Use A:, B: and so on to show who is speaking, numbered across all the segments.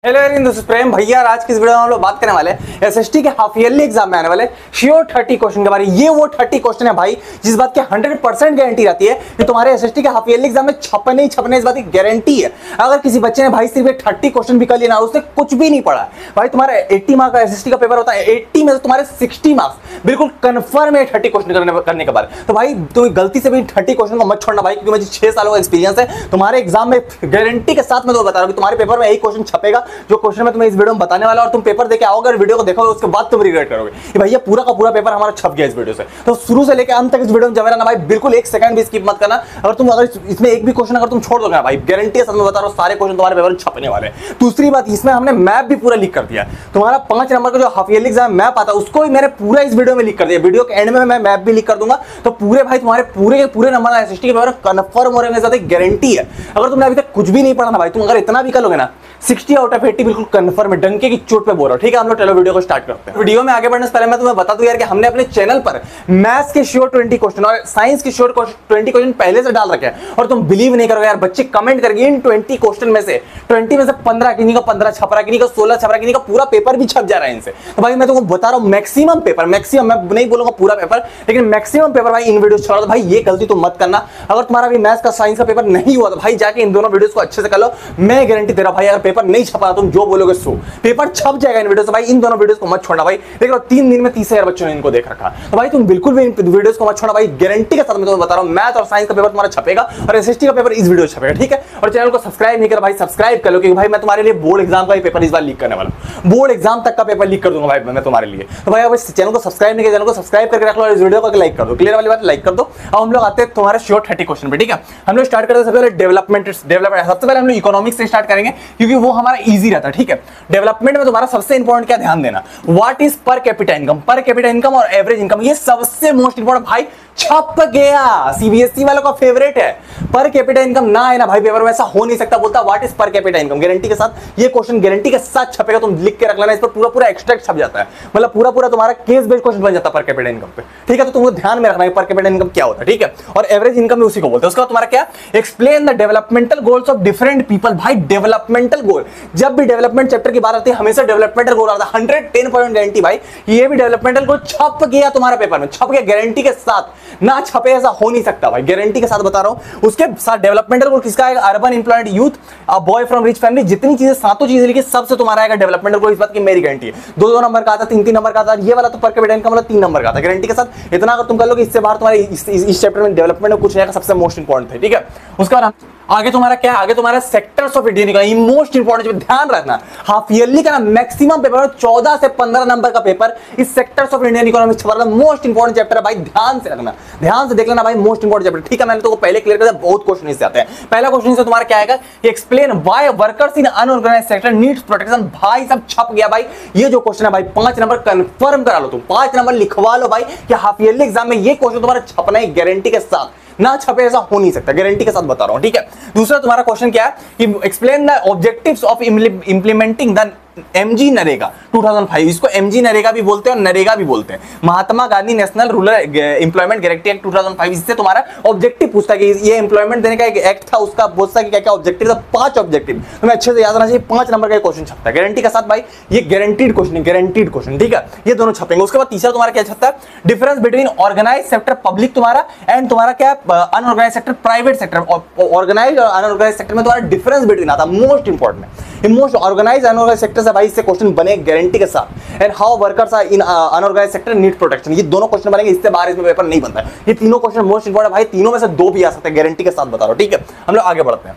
A: Hello this is प्रेम भैया। आज की इस वीडियो में हम लोग बात करने वाले हैं एसएसटी के हाफ ईयरली एग्जाम में आने वाले श्योर 30 क्वेश्चन के बारे में। ये वो 30 क्वेश्चन है भाई जिस बात की 100% गारंटी रहती है कि तुम्हारे एसएसटी के हाफ ईयरली एग्जाम में छपने ही छपने, इस बात की गारंटी है। अगर किसी बच्चे ने भाई सिर्फ 30 क्वेश्चन भी कर लिया ना, उसने कुछ भी नहीं पढ़ा भाई, तुम्हारा 80 मार्क्स का एसएसटी का पेपर होता है, 80 में से तुम्हारे 60 मार्क्स बिल्कुल कन्फर्म है 30 क्वेश्चन करने के बाद। तो भाई तुम गलती से भी 30 क्वेश्चन को मत छोड़ना भाई, क्योंकि मुझे 6 सालों का एक्सपीरियंस है। तुम्हारे एग्जाम में गारंटी के साथ मैं तो बता रहा हूँ कि तुम्हारे पेपर में यही क्वेश्चन छपेगा जो क्वेश्चन में तुम्हें इस वीडियो में बताने वाला। और तुम पेपर देके आओगे और वीडियो को देखोगे, उसके बाद तुम रिग्रेट करोगे कि भैया पूरा का पूरा पेपर हमारा छप गया इस वीडियो से। तो शुरू से लेकर अंत तक इस वीडियो में जमे रहना भाई, बिल्कुल एक सेकंड भी स्किप मत करना। अगर इसमें एक भी क्वेश्चन अगर तुम छोड़ दोगे ना भाई, गारंटी है, मैं बता रहा हूं सारे क्वेश्चन तुम्हारे पेपर में छपने वाले हैं। दूसरी बात, इसमें हमने मैप भी पूरा लिख कर दिया। तुम्हारा 5 नंबर का जो हाफ ईयरली एग्जाम मैप आता है उसको भी मैंने पूरा इस वीडियो में लिख कर दिया। वीडियो के एंड में मैं मैप भी लिख कर दूंगा। तो पूरे भाई तुम्हारे पूरे नंबर एसएसटी के पेपर कन्फर्म होने में ज्यादा गारंटी है। अगर तुमने अभी तक कुछ भी नहीं पढ़ा ना भाई, तुम अगर इतना भी कर लोगे ना, 60 आउट ऑफ 80 बिल्कुल कन्फर्म है, डंके की चोट पे बोल रहा हूं। ठीक है, हम लोग चलो वीडियो को स्टार्ट करते हैं। वीडियो में आगे बढ़ने से पहले मैं तुम्हें बता दूं यार कि हमने अपने चैनल पर मैथ्स के श्योर 20 क्वेश्चन और साइंस के श्योर 20 क्वेश्चन पहले से डाल रखे हैं। और तुम बिलीव नहीं करोगे यार, बच्चे कमेंट करके इन 20 क्वेश्चन में से 15 किन्हीं का 15 छप रहा, किन्हीं का 16 छप रहा, किन्हीं का पूरा पेपर भी छप जा रहा है इनसे। तो भाई मैं तुमको बता रहा हूं मैक्सिमम पेपर, मैक्सिमम, मैं नहीं बोलूंगा पूरा पेपर, लेकिन मैक्सिमम पेपर भाई इन वीडियो छोड़ दो भाई। ये गलती तुम मत करना। अगर तुम्हारा भी मैथ्स का साइंस का पेपर नहीं हुआ तो भाई जाके इन दोनों वीडियोस को अच्छे से कर लो। मैं गारंटी दे रहा हूं भाई, अगर पेपर नहीं छपा तुम जो बोलोगे सो पेपर छप जाएगा इन वीडियो से। भाई इन दोनों वीडियोस को मत छोड़ना भाई। देख लो 3 दिन में 30,000 बच्चों ने इनको देख रखा। तो भाई तुम बिल्कुल भी इन वीडियोस को मत छोड़ना भाई, गारंटी के साथ मैं तुम्हें बता रहा हूं। मैथ और साइंस का पेपर तुम्हारा छपेगा और एसएसटी का पेपर इस वीडियो छपेगा। ठीक है, और चैनल को सब्सक्राइब नहीं करा भाई, सब्सक्राइब कर लो, क्योंकि भाई मैं तुम्हारे लिए बोर्ड एग्जाम का पेपर इस बार लीक करने वाला हूं। बोर्ड एग्जाम तक का पेपर लीक कर दूंगा भाई मैं तुम्हारे लिए। तो भाई अब चैनल को सब्सक्राइब नहीं किया, चैनल को सब्सक्राइब करके रख लो और इस वीडियो को लाइक कर दो। क्लियर वाली बात, लाइक कर दो। अब हम लोग आते हैं तुम्हारे श्योर 30 क्वेश्चन पे। ठीक है, हम लोग स्टार्ट करते हैं सबसे पहले डेवलपमेंट। सबसे पहले हम लोग इकोनॉमिक्स से स्टार्ट करेंगे क्योंकि वो हमारा इजी रहता है। ठीक है, डेवलपमेंट में तुम्हारा सबसे इंपॉर्टेंट क्या ध्यान देना, what is per capita income. Per capita income और एवरेज इनकम, ये सबसे मोस्ट इंपॉर्टेंट भाई। छप गया, सीबीएसई वालों का फेवरेट है। पर कैपिटा इनकम ना है ना भाई पेपर में, ऐसा हो नहीं सकता। बोलता what is per capita income, guarantee के साथ ये क्वेश्चन गारंटी के साथ छपेगा। तुम लिख के रख लेना, इस पर पूरा एक्सट्रैक्ट छप जाता है, मतलब पूरा तुम्हारा केस बेस्ड क्वेश्चन बन जाता है पर कैपिटा इनकम पे। ठीक है, तो तुमको ध्यान में रखना है पर कैपिटा इनकम क्या होता है। ठीक है, और एवरेज इनकम भी उसी को बोलते हैं। उसका तुम्हारा क्या, explain the developmental goals of different people. भाई डेवलपमेंटल गोल, जब भी डेवलपमेंट चैप्टर की बात आती है हमेशा डेवलपमेंटल गोल आता है। 110% गारंटी भाई, ये भी डेवलपमेंटल गोल छप गया तुम्हारा पेपर में, छप गया गारंटी के साथ। ना छपे ऐसा हो नहीं सकता भाई, गारंटी के साथ बता रहा हूं। उसके साथ डेवलपमेंटल गोल किसका आएगा, urban employed youth, a boy from rich family. जितनी चीजें, सातों चीजें लिखी, सबसे तुम्हारा आएगा डेवलपमेंटल गोल। इस बात की मेरी गारंटी है। 2-2 नंबर का आता, 3-3 नंबर का आता। ये वाला तो पर कैपिटा इनकम वाला 3 नंबर का आता, गारंटी के साथ। इतना अगर तुम कर लो कि इससे बाहर तुम्हारे इस चैप्टर में डेवलपमेंट में कुछ रहेगा, सबसे मोस्ट इंपॉर्टेंट है। ठीक है, उसके बाद आगे तुम्हारा क्या, आगे तुम्हारा sectors of Indian economy, most important, ध्यान रखना। हाफ ईयरली का ना मैक्सिमम पेपर 14 से 15 नंबर का पेपर इस सेक्टर्स ऑफ इंडियन इकोनॉमी छपा रहा है। मोस्ट इंपॉर्टेंट चैप्टर है भाई, ध्यान से रखना, ध्यान से देख लेना भाई, मोस्ट इंपॉर्टेंट चैप्टर। ठीक है, मैंने तो पहले क्लियर कर दिया, बहुत क्वेश्चन इससे आते हैं। पहला क्वेश्चन से तुम्हारा क्या आएगा, explain why workers in unorganised sector needs protection. भाई सब छप गया भाई, ये जो क्वेश्चन है भाई 5 नंबर कंफर्म करा लो तुम, 5 नंबर लिखवा लो भाई कि हाफ ईयरली एग्जाम में ये क्वेश्चन तुम्हारा छपना है गारंटी के साथ। ना छपे ऐसा हो नहीं सकता, गारंटी के साथ बता रहा हूं। ठीक है, दूसरा तुम्हारा क्वेश्चन क्या है कि explain the objectives of implementing the MG NREGA 2005। इसको एमजी नरेगा भी बोलते हैं और नरेगा भी बोलते हैं, Mahatma Gandhi national rural employment guarantee act 2005। इससे तुम्हारा ऑब्जेक्टिव पूछता है कि ये एम्प्लॉयमेंट देने का एक एक्ट था, उसका पूछता है कि क्या क्या ऑब्जेक्टिव था। 5 ऑब्जेक्टिव तुम्हें अच्छे से याद रखना चाहिए। 5 नंबर का क्वेश्चन छपता है गारंटी के साथ भाई, ये गारंटीड क्वेश्चन है, गारंटीड क्वेश्चन। ठीक है, ये दोनों छपेंगे। उसके बाद तीसरा तुम्हारा क्या छपता है, difference between organise sector public तुम्हारा एंड तुम्हारा क्या unorganise sector private sector. Organise और अनऑर्गेनाइज सेक्टर में तुम्हारा डिफरेंस बिटवीन आता है, मोस्ट इंपॉर्टेंट है। मोस्ट ऑर्गेनाइज अनऑर्गेनाइज सेक्टर से भाई इससे क्वेश्चन बने गारंटी के साथ। And how workers are in unorganise sector need protection, ये दोनों क्वेश्चन बनेंगे, इससे बाहर इसमें पेपर नहीं बनता है। ये तीनों क्वेश्चन मोस्ट इंपॉर्टेंट भाई, तीनों में से 2 भी आ सकते हैं, गारंटी के साथ बता रहा हूं। ठीक है, हम लोग आगे बढ़ते हैं।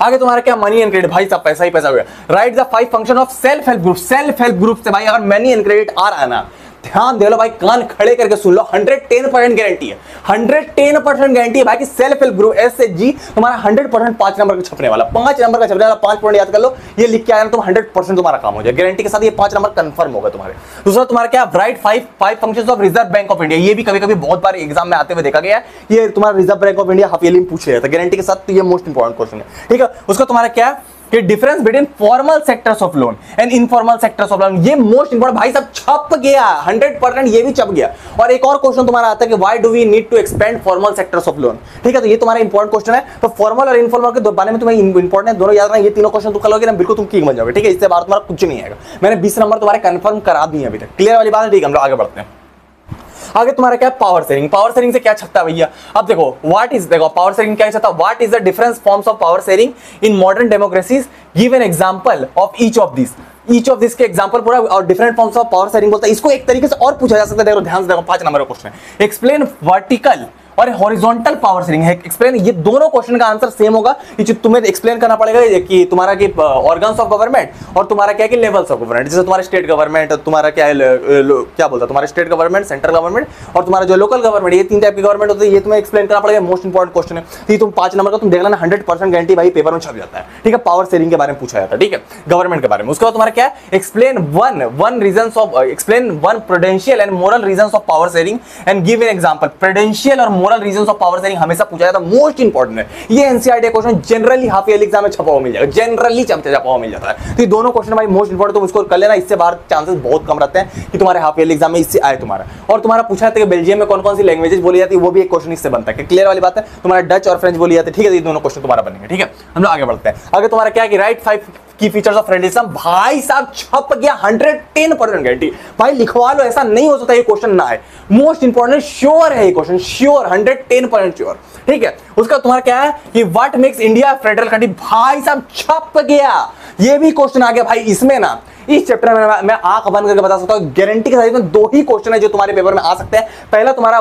A: आगे तुम्हारा क्या, मनी एंड क्रेडिट। भाई सब पैसा ही पैसा हो गया। Right the 5 function of self help group. Self help group से भाई अगर मनी एंड क्रेडिट आ रहा है ना, ध्यान दे लो भाई, कान खड़े करके सुन लो, 110% गारंटी है, 110% गारंटी है भाई कि सेल्फ हेल्प ग्रुप एस से जी तुम्हारा 100% 5 नंबर का छपने वाला, 5 नंबर का छपने वाला। 5 पॉइंट याद कर लो, ये लिख के आया ना तुम, 100% तुम्हारा काम हो जाए गारंटी के साथ। ये 5 नंबर कंफर्म होगा तुम्हारे। दूसरा तुम्हारा क्या, right 5 functions of reserve bank of India. ये भी कभी कभी बहुत बार एग्जाम में आते हुए देखा गया है, ये तुम्हारा reserve bank of India half yearly में पूछे जाता है गारंटी के साथ। तो ये मोस्ट इंपॉर्टेंट क्वेश्चन है। ठीक है, उसका तुम्हारा क्या, कि difference between formal sectors of loan and informal sectors of loan. ये मोस्ट इंपोर्टेंट भाई साहब, छप गया 100%, ये भी छप गया। और एक और क्वेश्चन तुम्हारा आता है कि why do we need to expand formal sectors of loan. ठीक है, तो ये तुम्हारा इंपॉर्टेंट क्वेश्चन है। तो फॉर्मल और इनफॉर्मल के बारे में तुम्हें इंपॉर्टेंट दोनों याद रखना। ये तीनों क्वेश्चन तुम करोगे ना, बिल्कुल तुम किंग बन जाओगे। ठीक है, इससे बाहर तुम्हारा कुछ नहीं आएगा। मैंने 20 नंबर तुम्हारे कंफर्म करा दिए अभी तक। क्लियर वाली बात है? ठीक है, हम लोग आगे बढ़ते हैं। आगे तुम्हारा क्या है, पावर शेयरिंग। पावर शेयरिंग से क्या छकता है भैया? अब देखो व्हाट इज, देखो पावर शेयरिंग क्या छकता है, what is the difference forms of power sharing in modern democracies, give an example of each of this. Each of this के एग्जांपल पूरा और different forms of power sharing बोलता है। इसको एक तरीके से और पूछा जा सकता है, देखो ध्यान से देखो, 5 नंबर का क्वेश्चन है। एक्सप्लेन वर्टिकल और हॉरिजॉन्टल पावर शेयरिंग है। एक्सप्लेन, ये दोनों क्वेश्चन का आंसर सेम होगा कि तुम्हें एक्सप्लेन करना पड़ेगा कि तुम्हारा की ऑर्गन्स ऑफ गवर्नमेंट और तुम्हारा क्या है कि लेवल्स ऑफ गवर्नमेंट। जैसे तुम्हारा स्टेट गवर्नमेंट, तुम्हारा क्या है क्या बोलता है, तुम्हारा स्टेट गवर्नमेंट, सेंट्रल गवर्नमेंट और तुम्हारा जो लोकल गवर्नमेंट, ये 3 टाइप की गवर्नमेंट होती है। ये तुम्हें एक्सप्लेन करना पड़ेगा, मोस्ट इंपॉर्टेंट क्वेश्चन है। तो तुम 5 नंबर का तुम देख लेना, 100% गारंटी भाई पेपर में छप जाता है। ठीक है, पावर शेयरिंग के बारे में पूछा जाता है। ठीक है, गवर्नमेंट के बारे में। उसके बाद तुम्हारा क्या है, explain one reasons of, explain one prudential and moral reasons of power sharing and give an example. Prudential और moral reasons of power sharing हमेशा पूछा जाता है, मोस्ट इंपॉर्टेंट है। ये NCERT question generally half yearly exam में छपा हुआ मिल जाएगा, जनरली छपा हुआ मिल जाता है। तो ये दोनों क्वेश्चन भाई मोस्ट इंपॉर्टेंट, तुम इसको कर लेना। इससे बाहर चांसेस बहुत कम रहते हैं कि तुम्हारे हाफ ईयरली एग्जाम में इससे आए तुम्हारा। और तुम्हारा पूछा जाता है कि बेल्जियम में कौन कौन सी लैंग्वेजेस बोली जाती है, वो भी एक क्वेश्चन इससे बनता है। क्लियर वाली बात है? तुम्हारा डच और फ्रेंच बोली जाती है। ठीक है, ये दोनों क्वेश्चन तुम्हारा बनेंगे। ठीक है, हम लोग आगे बढ़ते हैं। आगे तुम्हारा क्या है कि राइट 5 की फीचर्स ऑफ फ्रेंडलिज्म। भाई साहब छप गया, 110% गारंटी। भाई लिखवा लो, ऐसा नहीं हो सकता ये क्वेश्चन ना है। मोस्ट इंपॉर्टेंट, श्योर है ये क्वेश्चन, श्योर 110% श्योर। ठीक है, उसका तुम्हारा क्या है कि what makes India federal country. भाई साहब छप गया, ये भी क्वेश्चन आ गया भाई इसमें ना। इस चैप्टर में मैं आंख बंद करके बता सकता हूं, गारंटी के साथ में 2 ही क्वेश्चन है जो तुम्हारे पेपर में आ सकते हैं। पहला तुम्हारा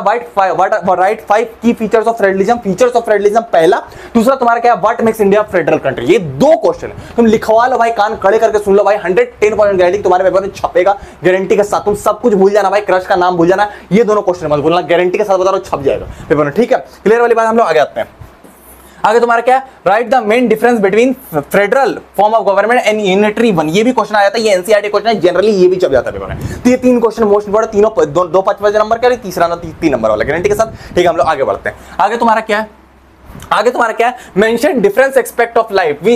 A: राइट 5 की features of federalism, features of federalism पहला। दूसरा तुम्हारा क्या है, what makes India federal country. ये 2 क्वेश्चन है, तुम लिखवा लो भाई, कान खड़े करके सुन लो भाई, 110% गारंटी तुम्हारे पेपर में छपेगा, गारंटी के साथ। तुम सब कुछ भूल जाना भाई, क्रश का नाम भूल जाना, ये दोनों क्वेश्चन मत भूलना, गारंटी के साथ बता रहा हूं छप जाएगा पेपर में। ठीक है, क्लियर वाली बात। हम लोग आगे आते हैं। आगे तुम्हारा क्या है, right the main difference between federal form of government and unitary one. ये भी क्वेश्चन आ जाता है, ये एनसीईआरटी क्वेश्चन है, जनरली ये भी चल जाता है पेपर में। तो ये 3 क्वेश्चन मोस्ट इंपोर्टेंट, तीनों 2 5 नंबर का, तीसरा ना 3 नंबर वाला गारंटी के साथ। ठीक है, हम लोग आगे बढ़ते हैं। आगे तुम्हारा क्या है, आगे तुम्हारा क्या है, mention difference expect of life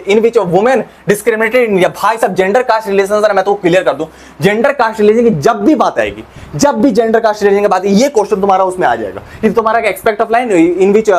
A: in which women discriminated in India. भाई सब जेंडर कास्ट रिलेशन, मैं तो क्लियर कर दूं, जेंडर कास्ट रिलेशन की जब भी बात आएगी, जब भी जेंडर कास्ट रिलेशन की बात, ये क्वेश्चन तुम्हारा उसमें आ जाएगा। इस तुम्हारा expect of life in which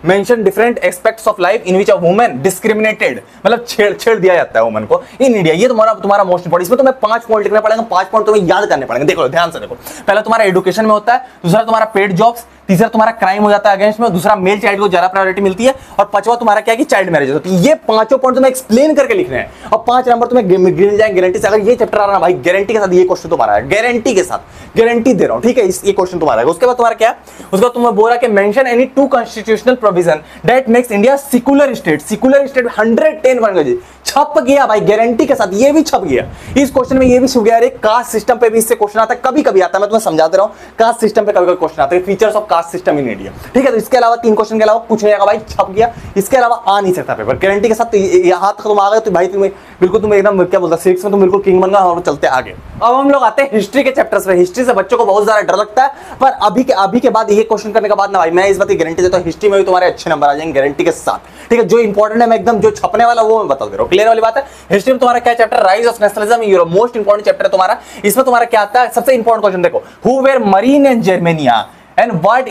A: mention different aspects of life in which a women discriminated, मतलब छेड़ दिया जाता है वुमेन को इन इंडिया। ये तुम्हारा मोस्ट इंपोर्टेंट। इसमें तुम्हें 5 पॉइंट लिखना पड़ेगा, 5 पॉइंट तुम्हें याद करने पड़ेंगे। देखो ध्यान से देखो, पहला तुम्हारा एजुकेशन में होता है, दूसरा तुम्हारा पेड जॉब्स, तीसरा तुम्हारा क्राइम हो जाता है अगेंस्ट में, दूसरा मेल चाइल्ड को ज्यादा प्रायोरिटी मिलती है, और 5वां तुम्हारा क्या है कि चाइल्ड मैरिज होती है। ये 5 पॉइंट तुम्हें एक्सप्लेन करके लिखने हैं, और 5 नंबर तुम्हें गिन जाएंगे गारंटी से। अगर ये चैप्टर आ रहा है भाई, गारंटी के साथ ये क्वेश्चन तुम्हारा है, गारंटी के साथ, गारंटी दे रहा हूं। ठीक है, ये क्वेश्चन तुम्हारा है। उसके बाद तुम्हारा क्या है, उसके बाद तुम्हें बोला कि mention any 2 constitutional provision that makes India secular state. Secular state 110% छप गया भाई, गारंटी के साथ ये भी छप गया। इस क्वेश्चन में ये भी छप गया। अरे कास्ट सिस्टम पे भी इससे क्वेश्चन आता है, कभी कभी आता है, मैं तुम्हें समझाते रहा हूं। कास्ट सिस्टम पे कभी कभी क्वेश्चन आता है, features of caste system in India. ठीक है, तो इसके अलावा 3 क्वेश्चन के अलावा कुछ नहीं आएगा भाई, छप गया। इसके अलावा आ नहीं सकता पेपर, गारंटी के साथ। तो यहां तक तुम आ गए तो भाई तुम्हें बिल्कुल, तुम एकदम क्या बोलता है, 6 में तुम बिल्कुल किंग बन गए। हम चलते आगे। अब हम लोग आते हैं हिस्ट्री के चैप्टर्स पे। हिस्ट्री से बच्चों को बहुत ज्यादा डर लगता है, पर अभी के बाद ये क्वेश्चन करने के बाद ना भाई, मैं इस बात की गारंटी देता हूं, हिस्ट्री में भी तुम्हारे अच्छे नंबर आ जाएंगे गारंटी के साथ। ठीक है, जो इंपॉर्टेंट है मैं एकदम, जो छपने वाला वो मैं बता दे रहा हूं। क्लियर वाली बात है। हिस्ट्री में तुम्हारा क्या chapter, rise of nationalism in Europe, most important chapter है तुम्हारा। इसमें तुम्हारा क्या आता है, सबसे इंपॉर्टेंट क्वेश्चन देखो, who were marine in Germania and what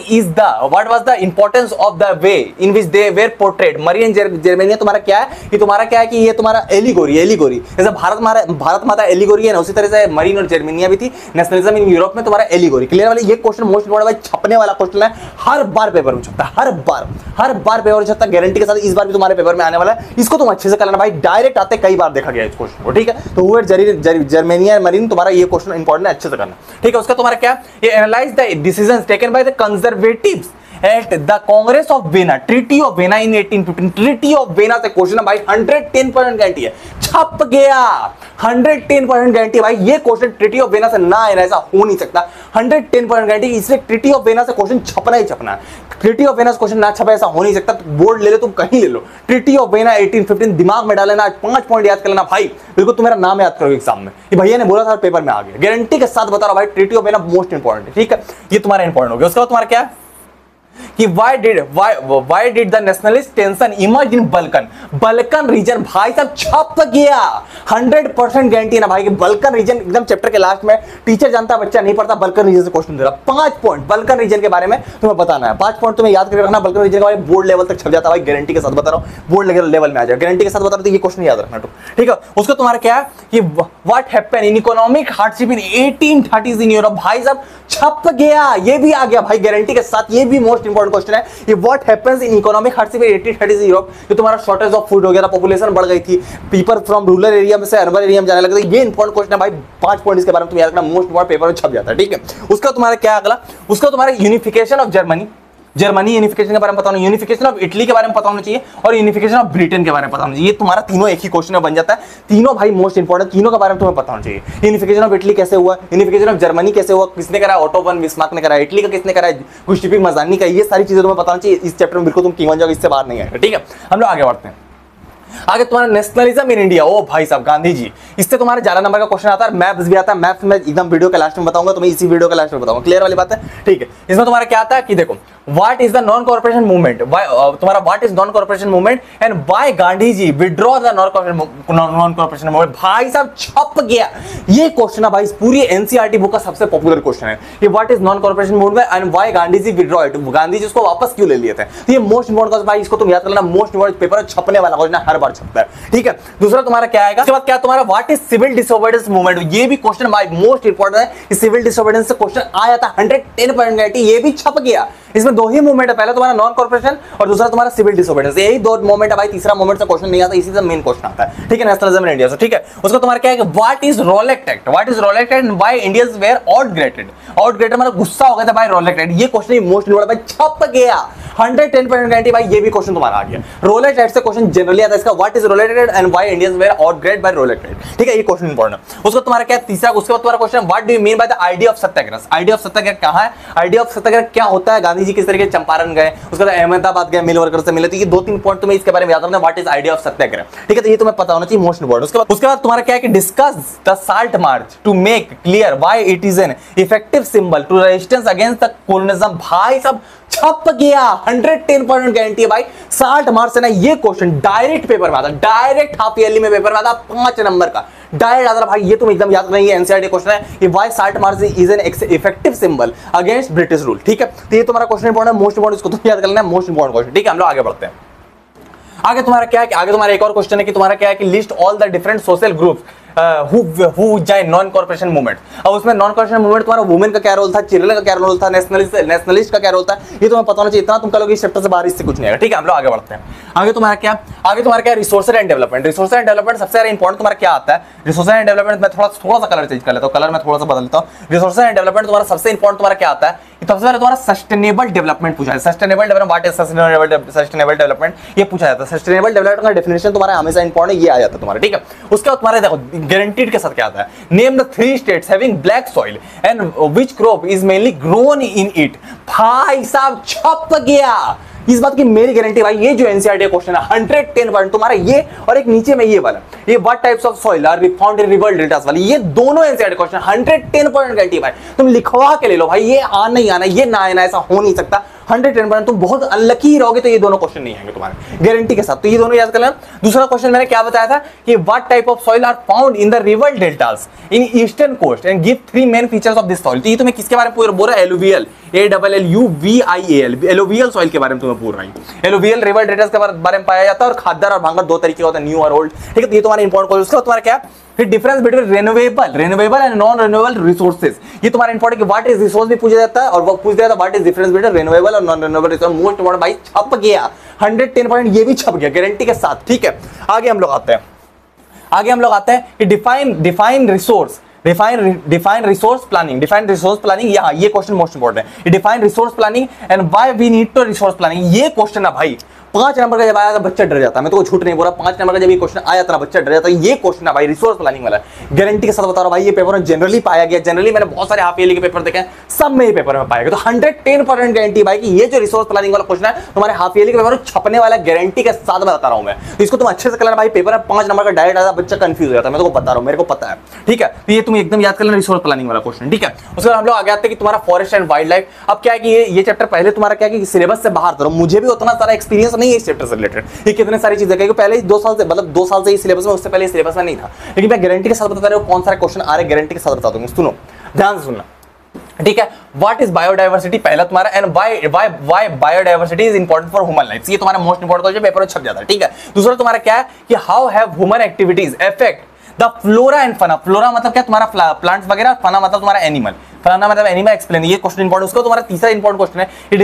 A: was the importance of the way in which they were portrayed। मरी एंड जर्मेनिया तुम्हारा क्या है कि तुम्हारा क्या है कि ये तुम्हारा एलिगोरी जैसे भारत माता एलिगोरी है ना, उसी तरह से मरीन और जर्मेनिया भी थी। नेशनलिज्म इन यूरोप में तुम्हारा एलिगोरी। क्लियर वाले, ये क्वेश्चन मोस्ट इंपोर्टेंट भाई, छपने वाला क्वेश्चन है, हर बार पेपर में छपता है, हर बार पेपर में छपता है, गारंटी के साथ। इस बार भी तुम्हारे पेपर में आने वाला है, इसको तुम अच्छे से कर लेना भाई, डायरेक्ट आते कई बार देखा गया इस क्वेश्चन को। ठीक है, तो हुए जर्मेनिया मरीन, तुम्हारा ये क्वेश्चन इंपॉर्टेंट है, अच्छे से करना। ठीक है, उसका तुम्हारा क्या, ये analyse the decisions taken by the conservatives at the Congress of Vienna, Treaty of Vienna in 1815। Treaty of Vienna से क्वेश्चन है भाई, 110% गारंटी है, छप गया, 110% गारंटी भाई। ये क्वेश्चन ट्रीटी ऑफ वेना से ना आए, ऐसा हो नहीं सकता, 110% गारंटी। इसलिए ट्रीटी ऑफ वेना से क्वेश्चन छपना ही छपना है। ट्रीटी ऑफ वेना से क्वेश्चन ना छपे ऐसा हो नहीं सकता। बोर्ड ले लो, तुम कहीं ले लो, ट्रीटी ऑफ वेना 1815 दिमाग में डालेना, 5 पॉइंट याद कर लेना भाई, बिल्कुल तुम मेरा नाम याद करोगे एग्जाम में। ये भैया ने बोला था पेपर में आ गया, गारंटी के साथ बता रहा भाई, treaty of vena most important है। ठीक है, ये तुम्हारा इंपॉर्टेंट हो गया। उसके बाद तुम्हारा क्या है, कि why did the nationalist tension emerge in Balkan region. भाई साहब छप गया, 100% गारंटी ना भाई कि बल्कन रीजन एकदम चैप्टर के लास्ट में टीचर जानता बच्चा नहीं पढ़ता, बल्कन रीजन से क्वेश्चन दे रहा। 5 पॉइंट बल्कन रीजन के बारे में तुम्हें बताना है, 5 पॉइंट तुम्हें याद करके रखना। बल्कन रीजन के बारे में बोर्ड लेवल तक छप जाता है भाई, गारंटी के साथ बता रहा हूं, बोर्ड लेवल में आ जाए, गारंटी के साथ बता रहा हूं। तो ये क्वेश्चन याद रखना ठीक है। उसको तुम्हारा क्या है कि what happened in economic hardship in 1830s in Europe. भाई साहब छप गया, ये भी आ गया भाई गारंटी के साथ। ये भी मोस्ट इंपोर्टेंट क्वेश्चन है कि what happens in economic hardship in 1830s in Europe. कि तुम्हारा शॉर्टेज ऑफ फूड हो गया था, पॉपुलेशन बढ़ गई थी, पीपल फ्रॉम रूरल एरिया में से अर्बन एरिया में जाने लगे थे। ये इंपॉर्टेंट क्वेश्चन है भाई, 5 पॉइंट इसके बारे में तुम याद रखना, मोस्ट इंपोर्टेंट पेपर में छप जाता है ठीक है। उसका तुम्हारा क्या अगला, उसका तुम्हारा यूनिफिकेशन ऑफ जर्मनी यूनिफिकेशन के बारे में पता होना, यूनिफिकेशन ऑफ इटली के बारे में पता होना चाहिए, और यूनिफिकेशन ऑफ ब्रिटेन के बारे में पता होना चाहिए। ये तुम्हारा तीनों एक ही क्वेश्चन में बन जाता है, तीनों भाई मोस्ट इंपोर्टेंट, तीनों के बारे में तुम्हें पता होना चाहिए। यूनिफिकेशन ऑफ इटली कैसे हुआ, यूनिफिकेशन ऑफ जर्मनी कैसे हुआ, किसने करा, ऑटो वन बिस्मार्क ने करा, इटली का किसने करा, गुस्ताव मज़ानी का। ये सारी चीजें तुम्हें पता होना चाहिए। इस चैप्टर में बिल्कुल तुम किंग बन जाओगे, इससे बाहर नहीं आएगा ठीक है। हम लोग आगे बढ़ते हैं। आगे तुम्हारा नेशनलिज्म इन इंडिया, ओ भाई साहब गांधी जी, इससे तुम्हारा 11 नंबर का क्वेश्चन आता है। मैप्स भी आता है, मैप्स में एकदम वीडियो के लास्ट में बताऊंगा, तुम्हें इसी वीडियो के लास्ट में बताऊंगा, क्लियर वाली बात है ठीक है। इसमें तुम्हारा क्या आता है कि देखो what is the non corporation movement, तुम्हारा what is non corporation movement and why Gandhi ji withdraw the non corporation movement. भाई साहब छप गया ये क्वेश्चन है भाई, पूरी एनसीईआरटी बुक का सबसे पॉपुलर क्वेश्चन है ये, what is non corporation movement and why Gandhi ji withdraw it, Gandhi ji उसको वापस क्यों ले लिए थे। तो ये मोस्ट इंपोर्टेंट भाई, इसको तुम याद कर लेना, मोस्ट इंपोर्टेंट पेपर छपने वाला क्वेश्चन, हर बार छपता है ठीक है। दूसरा तुम्हारा क्या आएगा, उसके बाद क्या तुम्हारा what is civil disobedience movement. ये भी क्वेश्चन भाई मोस्ट इंपोर्टेंट है, कि सिविल डिसोबीडियंस से क्वेश्चन आया था, 110% गारंटी, ये भी छप गया। इसमें दो ही मूवमेंट है, पहला तुम्हारा नॉन कॉर्पोरेशन और दूसरा तुम्हारा सिविल डिसोबीडियंस, यही दो मूवमेंट है भाई, तीसरा मूवमेंट से क्वेश्चन नहीं आता, इसी से मेन क्वेश्चन आता है ठीक है, नेशनलिज्म इन इंडिया से ठीक है। उसका तुम्हारा क्या है कि what is Rowlatt act, what is Rowlatt act and why Indians were outraged मतलब गुस्सा हो गया था भाई रोलेक्ट एक्ट। ये क्वेश्चन मोस्ट इंपोर्टेंट भाई, छप गया, 110% गारंटी भाई, ये भी क्वेश्चन तुम्हारा आ गया। रोलेक्ट एक्ट से क्वेश्चन जनरली आता है, इसका what is Rowlatt act and why Indians were outraged by Rowlatt act ठीक है, ये क्वेश्चन इंपोर्टेंट है। उसका तुम्हारा क्या तीसरा, उसके बाद तुम्हारा question what do you mean by the idea of satyagraha. Idea of satyagraha कहां है, आइडिया ऑफ सत्याग्रह क्या होता है, गांधी जी किस तरीके चंपारण गए, उसके बाद अहमदाबाद गए, मिल वर्कर से मिले। तो ये 2-3 पॉइंट तुम्हें इसके बारे में याद रखना, व्हाट इज आइडिया ऑफ सत्याग्रह ठीक है, तो ये तुम्हें पता होना चाहिए, मोस्ट इंपोर्टेंट। उसके बाद तुम्हारा क्या है कि discuss the salt march to make clear why it is an effective symbol to resistance against the colonialism. भाई साहब छप गया, 110% गारंटी है भाई, साल्ट मार्च से ना ये क्वेश्चन डायरेक्ट पेपर में आता, डायरेक्ट हाफ ईयरली में पेपर में आता, 5 नंबर का डायरेक्ट आता भाई। ये तुम एकदम याद रखना, ये एनसीईआरटी क्वेश्चन है कि why salt march is an effective symbol against British rule ठीक है। तो ये तुम्हारा क्वेश्चन इंपॉर्टेंट है, मोस्ट इंपॉर्टेंट, इसको तुम याद कर लेना, मोस्ट इंपॉर्टेंट क्वेश्चन ठीक है। हम लोग आगे बढ़ते हैं। आगे तुम्हारा क्या है कि आगे तुम्हारा एक और क्वेश्चन है कि तुम्हारा क्या है कि list all the different social groups who join non corporation movement. अब उसमें नॉन कॉर्पोरेशन मूवमेंट तुम्हारा वुमेन का क्या रोल था, चिल्ड्रन का क्या रोल था, नेशनलिस्ट का क्या रोल था, ये तुम्हें पता होना चाहिए। इतना तुम कहोगे इस चैप्टर से बाहर इससे कुछ नहीं आएगा ठीक है। हम लोग आगे बढ़ते हैं। आगे तुम्हारा क्या resources and development. Resources and development सबसे ज्यादा इंपॉर्टेंट तुम्हारा क्या आता है, रिसोर्सेज एंड डेवलपमेंट में थोड़ा सा कलर चेंज कर लेता हूं, कलर में थोड़ा सा बदल लेता हूं। रिसोर्सेज एंड डेवलपमेंट तुम्हारा सबसे इंपॉर्टेंट तुम्हारा क्या आता है, सबसे पहले तुम्हारा सस्टेनेबल डेवलपमेंट पूछा है। Sustainable development, what is sustainable development, ये पूछा जाता है। सस्टेनेबल डेवलपमेंट का डेफिनेशन तुम्हारा हमेशा इंपॉर्टेंट ये आ जाता है तुम्हारा ठीक है। उसके बाद तुम्हारे देखो गारंटीड के साथ क्या आता है, name the 3 states having black soil and which crop is mainly grown in it. भाई साहब छप गया, इस बात की मेरी गारंटी भाई, ये जो एनसीईआरटी क्वेश्चन है 110% तुम्हारा ये, और एक नीचे में ये वाला, ये what types of soil are found in river deltas वाली, ये दोनों एनसीईआरटी क्वेश्चन 110% गारंटी भाई, तुम लिखवा के ले लो भाई, ये आना ही आना, ये ना आना, ऐसा हो नहीं सकता। 110% तुम बहुत अनलकी रहोगे तो ये दोनों क्वेश्चन नहीं आएंगे तुम्हारे गारंटी के साथ, तो ये दोनों याद कर लेना। दूसरा क्वेश्चन मैंने क्या बताया था कि what type of soil are found in the river deltas in eastern coast and give 3 main features of this soil. तो ये तुम्हें किसके बारे में बोल रहा है, एलुवियल, ALLUVIAL, एलुवियल सॉइल के बारे में तुम्हें बोल रहा है। एलुवियल रिवर डेल्टास के बारे में पाया जाता है, और खादर और भांगर 2 तरीके होते हैं, न्यू और ओल्ड ठीक है। तो ये तुम्हारा इंपॉर्टेंट क्वेश्चन। उसके बाद तुम्हारा क्या, फिर difference between renewable and non renewable resources, ये तुम्हारा इंपॉर्टेंट कि व्हाट इज रिसोर्स भी पूछा जाता है, और वो पूछ दिया था what is difference between renewable और non renewable resource. Most important भाई छप गया, 110% ये भी छप गया गारंटी के साथ ठीक है। आगे हम लोग आते हैं कि डिफाइन रिसोर्स प्लानिंग, ये क्वेश्चन मोस्ट इंपॉर्टेंट है। Define resource planning and why we need to resource planning, ये क्वेश्चन है भाई 5 नंबर का जब आया था बच्चा डर जाता है, मैं तो झूठ नहीं बोल रहा, 5 नंबर का जब ये क्वेश्चन आया था बच्चा डर जाता है। ये क्वेश्चन है भाई रिसोर्स प्लानिंग वाला, गारंटी के साथ बता रहा हूं भाई, ये पेपर में जनरली पाया गया। जनरली मैंने बहुत सारे हाफ ईयरली के पेपर देखे हैं, सब में ये पेपर में पाया गया। तो 110% गारंटी भाई कि ये जो रिसोर्स प्लानिंग वाला क्वेश्चन है तुम्हारे हाफ ईयरली के पेपर में छपने वाला, गारंटी के साथ बता रहा हूं मैं। तो इसको तुम अच्छे से कर लेना भाई, पेपर में 5 नंबर का डायरेक्ट आता, बच्चा कंफ्यूज हो जाता है, मैं तो बता रहा हूं, मेरे को पता है, ठीक है। तो ये तुम एकदम याद कर लेना रिसोर्स प्लानिंग वाला क्वेश्चन, ठीक है। उसके बाद हम लोग आगे आते हैं कि तुम्हारा फॉरेस्ट एंड वाइल्ड लाइफ। अब क्या है कि ये चैप्टर पहले तुम्हारा क्या है कि सिलेबस से बाहर था, मुझे भी उतना सारा एक्सपीरियंस नहीं है इस चैप्टर से रिलेटेड, ये कितने सारी चीजें क्योंकि पहले 2 साल से, मतलब 2 साल से इस सिलेबस में, उससे पहले सिलेबस में नहीं था, लेकिन मैं गारंटी के साथ बता रहा हूं कौन सारे क्वेश्चन आ रहे, गारंटी के साथ बता दूंगा। सुनो ध्यान से सुनना, ठीक है। व्हाट इज बायोडाइवर्सिटी पहला तुम्हारा, and why biodiversity is important for human life, ये तुम्हारा मोस्ट इंपॉर्टेंट क्वेश्चन पेपर में छप जाता है, ठीक है। दूसरा तुम्हारा क्या है कि how have human activities affect the flora and fauna. Flora मतलब क्या तुम्हारा प्लांट्स वगैरह, फना मतलब तुम्हारा एनिमल, फना मतलब एनिमल एक्सप्लेन, ये क्वेश्चन इंपॉर्टेंट। उसका तुम्हारा तीसरा इंपॉर्टेंट क्वेश्चन है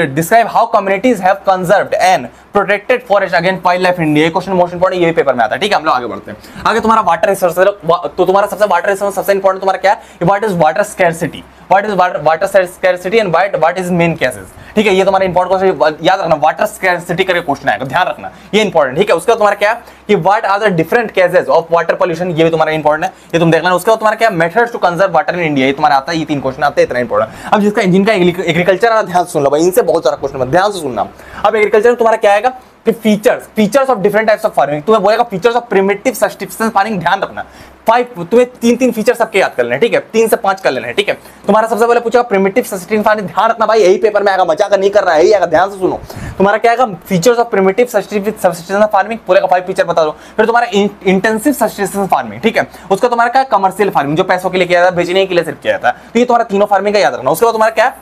A: describe how communities have conserved and protected forest against wild life India, ये क्वेश्चन मोस्ट इंपॉर्टेंट, ये भी पेपर में आता है, ठीक है। हम लोग आगे बढ़ते हैं। आगे तुम्हारा वाटर रिसोर्स, तो तुम्हारा सबसे वाटर रिसोर्स सबसे इंपॉर्टेंट तुम्हारा क्या है, what is water scarcity, what is water scarcity and what is main cases, ठीक है। ये तुम्हारा इंपॉर्टेंट क्वेश्चन याद रखना, वाटर स्कैरसिटी करके क्वेश्चन आएगा, ध्यान रखना, ये इंपॉर्टेंट, ठीक है। उसका तुम्हारा क्या कि what are the different cases of water pollution, ये भी तुम्हारा इंपॉर्टेंट है, ये तुम देखना। उसका तुम्हारा क्या methods to conserve water in India, ये तुम्हारा आता है, ये 3 क्वेश्चन आते हैं, इतना इंपॉर्टेंट। अब जिनका एग्रीकल्चर आ, ध्यान से सुन लो भाई, इनसे बहुत सारा क्वेश्चन ध्यान से सुनना। अब एग्रीकल्चर तुम्हारा क्या आएगा कि features of different types of farming, तुम्हें बोलेगा features of primitive subsistence farming, ध्यान रखना 5, तुम्हें 3 फीचर सबके याद कर लेना, ठीक है, 3 से 5 कर लेना है, ठीक है। तुम्हारा सबसे पहले पूछेगा प्रिमिटिव सब्सिस्टेंस फार्मिंग, ध्यान रखना भाई, यही पेपर में आएगा, मजाक नहीं कर रहा है, यही आएगा, ध्यान से सुनो। तुम्हारा क्या आएगा features of primitive subsistence farming, पूरे का 5 फीचर बता दो। फिर तुम्हारा इंटेंसिव सब्सिस्टेंस फार्मिंग, ठीक है, उसका तुम्हारा क्या कमर्शियल फार्मिंग, जो पैसों के लिए किया जाता है, बेचने के लिए सिर्फ किया जाता है, तो ये तुम्हारा तीनों फार्मिंग का याद रखना। उसके बाद तुम्हारा क्या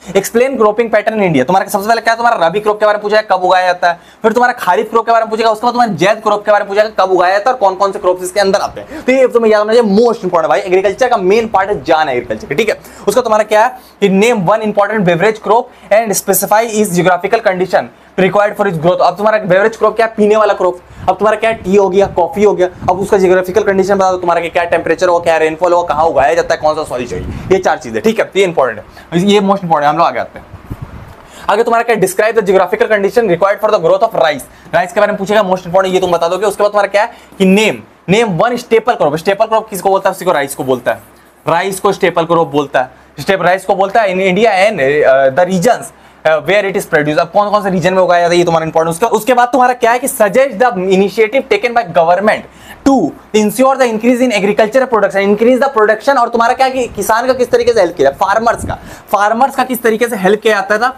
A: explain cropping pattern in India, तुम्हारा सबसे पहले क्या तुम्हारा रबी क्रॉप के बारे में पूछा है, कब उगाया जाता है। फिर तुम्हारा खरीफ क्रॉप के बारे में पूछेगा, उसके बाद तुम्हारा जैद क्रॉप के बारे में पूछेगा, कब उगाया जाता है और कौन कौन से क्रॉप्स इसके अंदर आते हैं। तो ये तुम्हें याद रखना चाहिए, मोस्ट इंपॉर्टेंट भाई, एग्रीकल्चर का मेन पार्ट है जान एग्रीकल्चर, ठीक है। उसका तुम्हारा क्या है कि name 1 important beverage crop and specify is geographical condition required for its growth. अब तुम्हारा बेवरेज क्रॉप क्या है, पीने वाला क्रॉप। अब तुम्हारा क्या टी हो गया, कॉफी हो गया, अब उसका जियोग्राफिकल कंडीशन बता दो, तुम्हारा क्या टेम्परेचर हो, क्या रेनफॉल हो, कहां उगाया जाता है, कौन सा सॉइल चाहिए, ये 4 चीजें, ठीक है, ये इंपॉर्टेंट है, ये मोस्ट इंपॉर्टेंट है। हम लोग आगे आते हैं। आगे तुम्हारा क्या describe the geographical condition required for the growth of rice, rice के बारे में पूछेगा, मोस्ट इंपॉर्टेंट, ये तुम बता दोगे। उसके बाद तुम्हारा क्या है कि name 1 staple crop, staple crop किसको बोलता है, उसी को राइस को बोलता है, राइस को स्टेपल क्रॉप बोलता है, राइस को बोलता है in India and the regions where it is produce. अब कौन कौन से रीजन में उगाया जाता है, ये तुम्हारा इंपॉर्टेंट। उसके बाद तुम्हारा क्या है कि suggest the initiative taken by government to ensure the increase in agriculture production, increase the production. और तुम्हारा क्या कि किसान का किस तरीके से हेल्प किया, फार्मर्स का किस तरीके से हेल्प किया जाता था,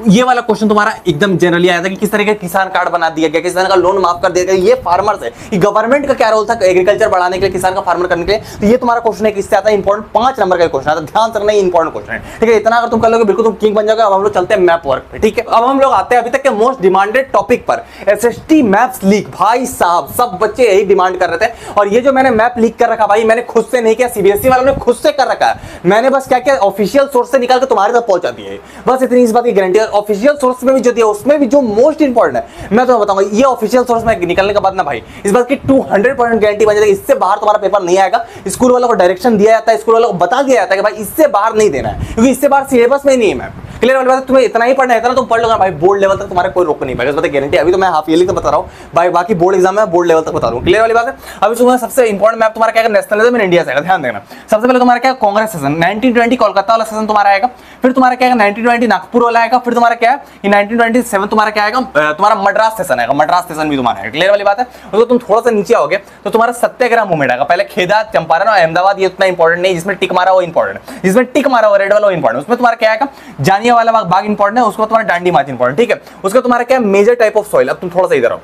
A: ये वाला क्वेश्चन तुम्हारा एकदम जनरली आया था कि किस तरह के किसान कार्ड बना दिया गया, किस तरह का लोन माफ कर दिया गया, ये फार्मर्स है, ये गवर्नमेंट का क्या रोल था एग्रीकल्चर बढ़ाने के लिए, किसान का फार्मर करने के लिए। तो ये तुम्हारा क्वेश्चन है, किससे आता है, इंपॉर्टेंट 5 नंबर का क्वेश्चन आता है, ध्यान से रखना, ये इंपॉर्टेंट क्वेश्चन है, ठीक है। इतना अगर तुम कर लोगे बिल्कुल तुम किंग बन जाओगे। अब हम लोग चलते हैं मैप वर्क पे, ठीक है। अब हम लोग आते हैं अभी तक के मोस्ट डिमांडेड टॉपिक पर, एसएसटी मैप्स लीक। भाई साहब सब बच्चे यही डिमांड कर रहे थे, और ये जो मैंने मैप लीक कर रखा भाई, मैंने खुद से नहीं किया, सीबीएसई वालों ने खुद से कर रखा है। मैंने बस क्या किया, ऑफिशियल सोर्स से निकाल कर तुम्हारे तक पहुंचा दिया है, बस इतनी इस बात की गारंटी है। ऑफिशियल सोर्स में भी जो दिया, उसमें भी जो मोस्ट इंपॉर्टेंट है मैं तुम्हें बताऊंगा, ये ऑफिशियल सोर्स में निकलने के बाद ना भाई, इस बात की 200% गारंटी बन जाएगी, इससे बाहर तुम्हारा पेपर नहीं आएगा। स्कूल वालों को डायरेक्शन दिया जाता है, स्कूल वालों को बता दिया जाता है कि भाई इससे बाहर नहीं देना है, क्योंकि इससे बाहर सिलेबस में नहीं है मैम। क्लियर वाली बात है, तुम्हें इतना ही पढ़ना है, इतना तुम पढ़ लो भाई, बोर्ड लेवल तक तुम्हारे कोई रोक नहीं पाएगा, इस बात की गारंटी। अभी तो मैं हाफ ईयरली तक बता रहा हूं भाई, बाकी बोर्ड एग्जाम में बोर्ड लेवल तक बता रहा हूं, क्लियर वाली बात है। अभी तुम्हारा सबसे इंपॉर्टेंट मैप तुम्हारा क्या है, नेशनलिज्म इन इंडिया से आएगा, ध्यान देना। सबसे पहले तुम्हारा क्या कांग्रेस सेशन 1920 कोलकाता वाला सेशन तुम्हारा आएगा, फिर तुम्हारा क्या है 1920 नागपुर वाला आएगा, फिर तुम्हारा क्या है 1927 तुम्हारा क्या आएगा, तुम्हारा मद्रास सेशन आएगा, मद्रास सेशन भी तुम्हारा आएगा, क्लियर वाली बात है। उसको तुम थोड़ा सा नीचे आओगे तो तुम्हारा सत्याग्रह मूवमेंट आएगा, पहले खेदा, चंपारण और अहमदाबाद, ये उतना इंपॉर्टेंट नहीं, जिसमें टिक मारा वो इंपॉर्टेंट, जिसमें टिक मारा वो रेड वाला वो इंपॉर्टेंट। उसमें तुम्हारा क्या आएगा जालियांवाला बाग इंपॉर्टेंट है, उसको तुम्हारा डांडी मार्च इंपॉर्टेंट, ठीक है। उसका तुम्हारा क्या मेजर टाइप ऑफ सॉइल, अब तुम थोड़ा सा इधर आओ,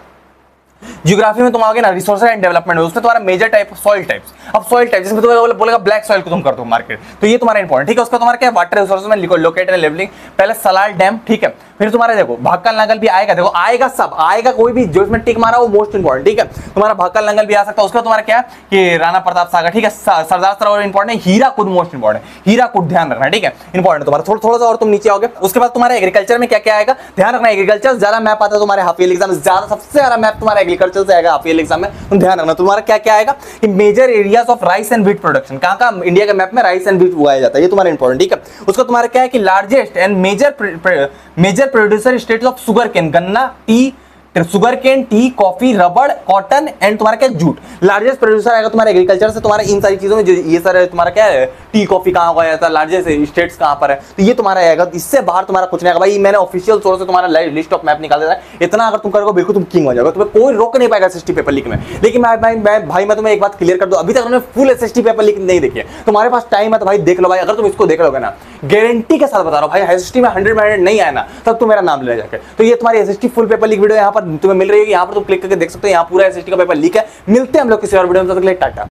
A: जियोग्राफी में तुम आओगे ना रिसोर्सेज एंड डेवलपमेंट में, उसमें तुम्हारा मेजर टाइप सॉइल टाइप्स। अब सॉइल टाइप जिसमें तुम्हें बोलेगा ब्लैक सॉइल को तुम कर दो मार्केट, तो ये तुम्हारा इंपॉर्टेंट, ठीक है। उसका तुम्हारा क्या वाटर रिसोर्सेज में लोकेट एंड लेवलिंग, पहले सलाल डैम, ठीक है। फिर तुम्हारा देखो भाकल नंगल भी आएगा, देखो आएगा सब आएगा, कोई भी जो इसमें टिक मारा वो मोस्ट इंपॉर्टेंट, ठीक है। तुम्हारा भाकल नंगल भी आ सकता है। उसका तुम्हारा क्या कि राणा प्रताप सागर, ठीक है। सरदार सरोवर इंपॉर्टेंट है, हीराकुद मोस्ट इंपॉर्टेंट, हीराकुद ध्यान रखना, ठीक है, इंपॉर्टेंट तुम्हारा। थोड़ा सा और तुम नीचे आओगे, उसके बाद तुम्हारा एग्रीकल्चर में क्या क्या आएगा, ध्यान रखना। एग्रीकल्चर ज्यादा मैप आता है तुम्हारे हाफ ईयरली एग्जाम में, ज्यादा सबसे ज्यादा मैप तुम्हारा एग्रीकल्चर से आएगा हाफ ईयरली एग्जाम में, तुम ध्यान रखना। तुम्हारा क्या क्या आएगा कि major areas of rice and wheat production, कहां कहां इंडिया के मैप में राइस एंड व्हीट उगाया जाता है, ये तुम्हारा इंपॉर्टेंट, ठीक है। उसका तुम्हारा क्या है कि largest and major major producer states of sugarcane, गन्ना, tea, sugarcane, tea, coffee, रबड़, कॉटन एंड तुम्हारा क्या जूट। लार्जेस्ट प्रोड्यूसर आएगा तुम्हारा एग्रीकल्चर से, तुम्हारा इन सारी चीजों में जो ये सर तुम्हारा क्या है, टी कॉफी कहाँ होगा ऐसा, लार्जेस्ट स्टेट्स कहाँ पर है, तो ये तुम्हारा आएगा। इससे बाहर तुम्हारा कुछ नहीं आएगा भाई। मैंने ऑफिशियल सोर्स से तुम्हारा लिस्ट ऑफ मैप निकाल दिया है। इतना अगर तुम करोगे बिल्कुल तुम किंग हो जाओगे, तुम्हें कोई रोक नहीं पाएगा एसएसटी पेपर लीक में। लेकिन मैं तुम्हें एक बात क्लियर कर दूं, अभी तक हमने फुल एसएसटी पेपर लीक नहीं देखी है। तुम्हारे पास टाइम है तो भाई देख लो भाई। अगर तुम इसको देख लोगे ना, गारंटी के साथ बता रहा हूं भाई, एसएसटी में 100% नहीं आया ना, तब तुम मेरा नाम ले जाके। तो ये तुम्हारी SST full paper leak video यहाँ पर तुम्हें मिल रही है, यहाँ पर तुम क्लिक करके देख सकते हो। यहाँ पूरा एसएसटी का पेपर लीक है। मिलते हैं हम लोग किसी और वीडियो में, तब तक के लिए टाटा।